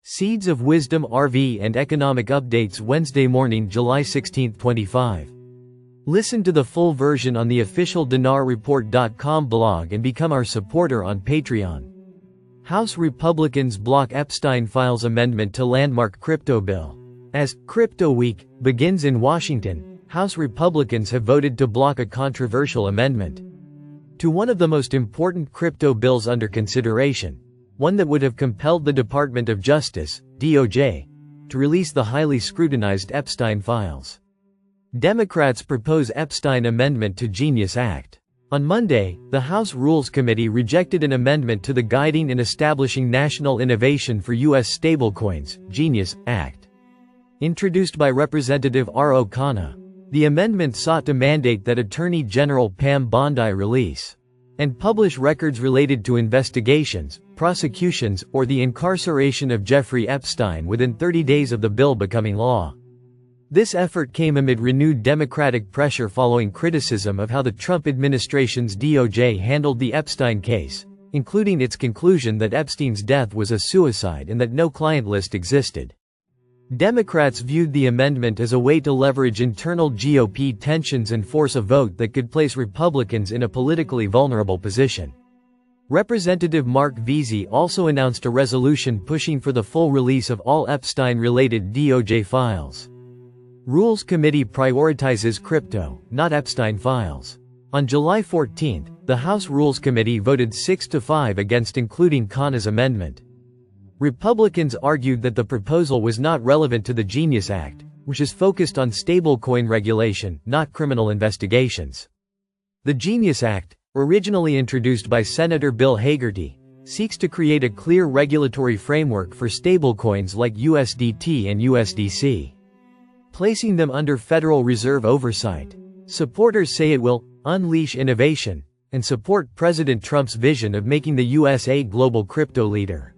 Seeds of Wisdom RV and Economic Updates Wednesday morning, July 16, 25. Listen to the full version on the official dinarreport.com blog and become our supporter on Patreon. House Republicans block Epstein files amendment to landmark crypto bill. As Crypto Week begins in Washington, House Republicans have voted to block a controversial amendment to one of the most important crypto bills under consideration, one that would have compelled the Department of Justice, DOJ, to release the highly scrutinized Epstein files. Democrats propose Epstein amendment to Genius Act. On Monday, the House Rules Committee rejected an amendment to the Guiding and Establishing National Innovation for U.S. Stablecoins, Genius Act. Introduced by Representative R. O'Connor, the amendment sought to mandate that Attorney General Pam Bondi release and publish records related to investigations, prosecutions, or the incarceration of Jeffrey Epstein within 30 days of the bill becoming law. This effort came amid renewed Democratic pressure following criticism of how the Trump administration's DOJ handled the Epstein case, including its conclusion that Epstein's death was a suicide and that no client list existed. Democrats viewed the amendment as a way to leverage internal GOP tensions and force a vote that could place Republicans in a politically vulnerable position. Representative Mark Veazey also announced a resolution pushing for the full release of all Epstein-related DOJ files. Rules Committee prioritizes crypto, not Epstein files. On July 14, the House Rules Committee voted 6-5 against including Khanna's amendment. Republicans argued that the proposal was not relevant to the Genius Act, which is focused on stablecoin regulation, not criminal investigations. The Genius Act, originally introduced by Senator Bill Hagerty, seeks to create a clear regulatory framework for stablecoins like USDT and USDC, placing them under Federal Reserve oversight. Supporters say it will unleash innovation and support President Trump's vision of making the U.S. a global crypto leader.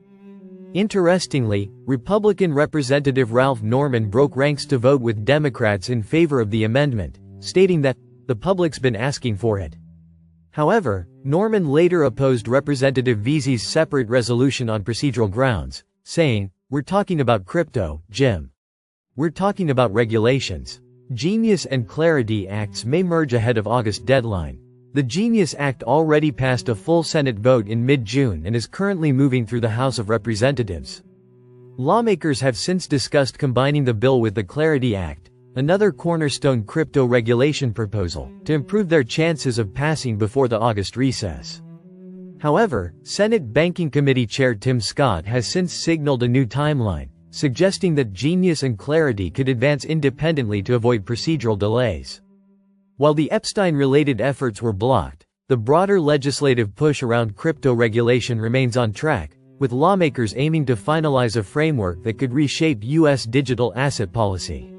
Interestingly, Republican Representative Ralph Norman broke ranks to vote with Democrats in favor of the amendment, stating that the public's been asking for it. However, Norman later opposed Representative Veazey's separate resolution on procedural grounds, saying, "We're talking about crypto, Jim. We're talking about regulations." Genius and Clarity Acts may merge ahead of August deadline. The Genius Act already passed a full Senate vote in mid-June and is currently moving through the House of Representatives. Lawmakers have since discussed combining the bill with the Clarity Act, another cornerstone crypto regulation proposal, to improve their chances of passing before the August recess. However, Senate Banking Committee Chair Tim Scott has since signaled a new timeline, suggesting that Genius and Clarity could advance independently to avoid procedural delays. While the Epstein-related efforts were blocked, the broader legislative push around crypto regulation remains on track, with lawmakers aiming to finalize a framework that could reshape U.S. digital asset policy.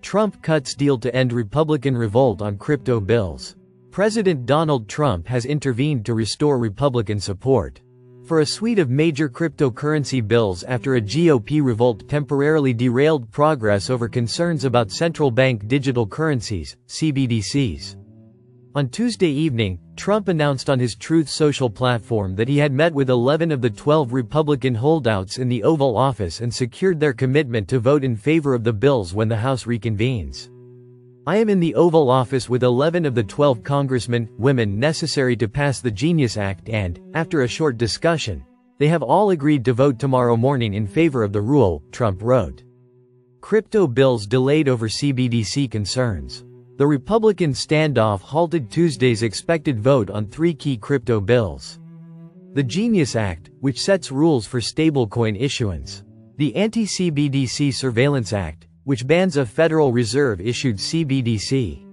Trump cuts deal to end Republican revolt on crypto bills. President Donald Trump has intervened to restore Republican support for a suite of major cryptocurrency bills after a GOP revolt temporarily derailed progress over concerns about central bank digital currencies, CBDCs. On Tuesday evening, Trump announced on his Truth Social platform that he had met with 11 of the 12 Republican holdouts in the Oval Office and secured their commitment to vote in favor of the bills when the House reconvenes. "I am in the Oval Office with 11 of the 12 congressmen, women necessary to pass the Genius Act and, after a short discussion, they have all agreed to vote tomorrow morning in favor of the rule," Trump wrote. Crypto bills delayed over CBDC concerns. The Republican standoff halted Tuesday's expected vote on three key crypto bills. The Genius Act, which sets rules for stablecoin issuance. The Anti-CBDC Surveillance Act, which bans a Federal Reserve-issued CBDC.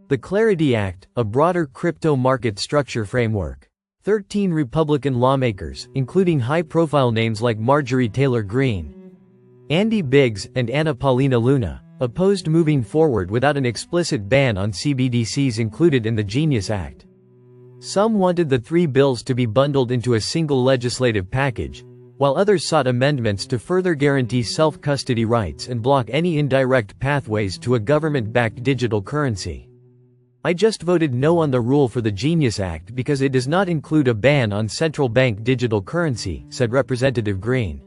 The Clarity Act, a broader crypto market structure framework. 13 Republican lawmakers, including high-profile names like Marjorie Taylor Greene, Andy Biggs, and Anna Paulina Luna, opposed moving forward without an explicit ban on CBDCs included in the Genius Act. Some wanted the three bills to be bundled into a single legislative package, while others sought amendments to further guarantee self-custody rights and block any indirect pathways to a government-backed digital currency. "I just voted no on the rule for the Genius Act because it does not include a ban on central bank digital currency," said Representative Greene.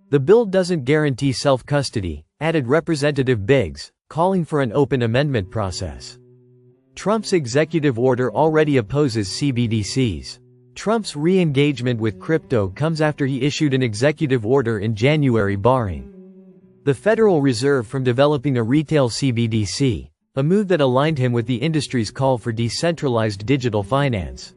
The bill doesn't guarantee self-custody, added Representative Biggs, calling for an open amendment process. Trump's executive order already opposes CBDCs. Trump's re-engagement with crypto comes after he issued an executive order in January barring the Federal Reserve from developing a retail CBDC, a move that aligned him with the industry's call for decentralized digital finance.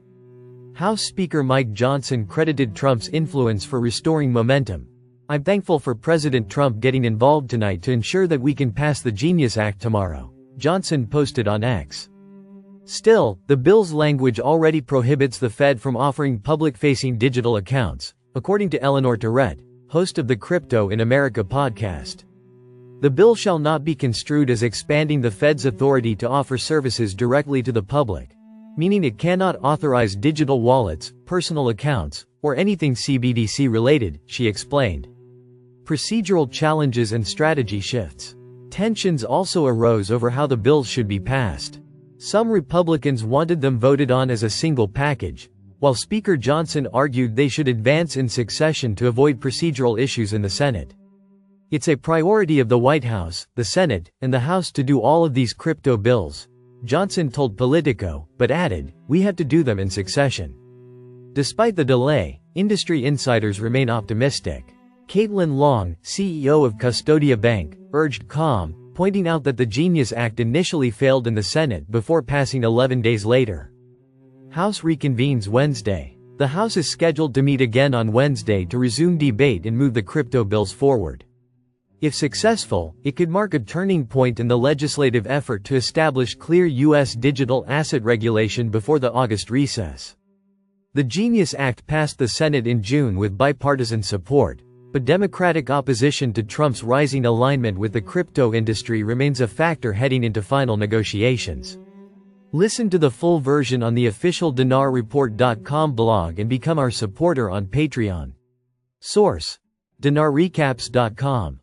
House Speaker Mike Johnson credited Trump's influence for restoring momentum. "I'm thankful for President Trump getting involved tonight to ensure that we can pass the Genius Act tomorrow," Johnson posted on X. Still, the bill's language already prohibits the Fed from offering public-facing digital accounts, according to Eleanor Terrett, host of the Crypto in America podcast. The bill shall not be construed as expanding the Fed's authority to offer services directly to the public, meaning it cannot authorize digital wallets, personal accounts, or anything CBDC-related, she explained. Procedural challenges and strategy shifts. Tensions also arose over how the bills should be passed. Some Republicans wanted them voted on as a single package, while Speaker Johnson argued they should advance in succession to avoid procedural issues in the Senate. "It's a priority of the White House, the Senate, and the House to do all of these crypto bills," Johnson told Politico, but added, "We have to do them in succession." Despite the delay, industry insiders remain optimistic. Caitlin Long, CEO of Custodia Bank, urged calm, pointing out that the Genius Act initially failed in the Senate before passing 11 days later. House reconvenes Wednesday. The House is scheduled to meet again on Wednesday to resume debate and move the crypto bills forward. If successful, it could mark a turning point in the legislative effort to establish clear U.S. digital asset regulation before the August recess. The Genius Act passed the Senate in June with bipartisan support, but Democratic opposition to Trump's rising alignment with the crypto industry remains a factor heading into final negotiations. Listen to the full version on the official DinarReport.com blog and become our supporter on Patreon. Source: DinarRecaps.com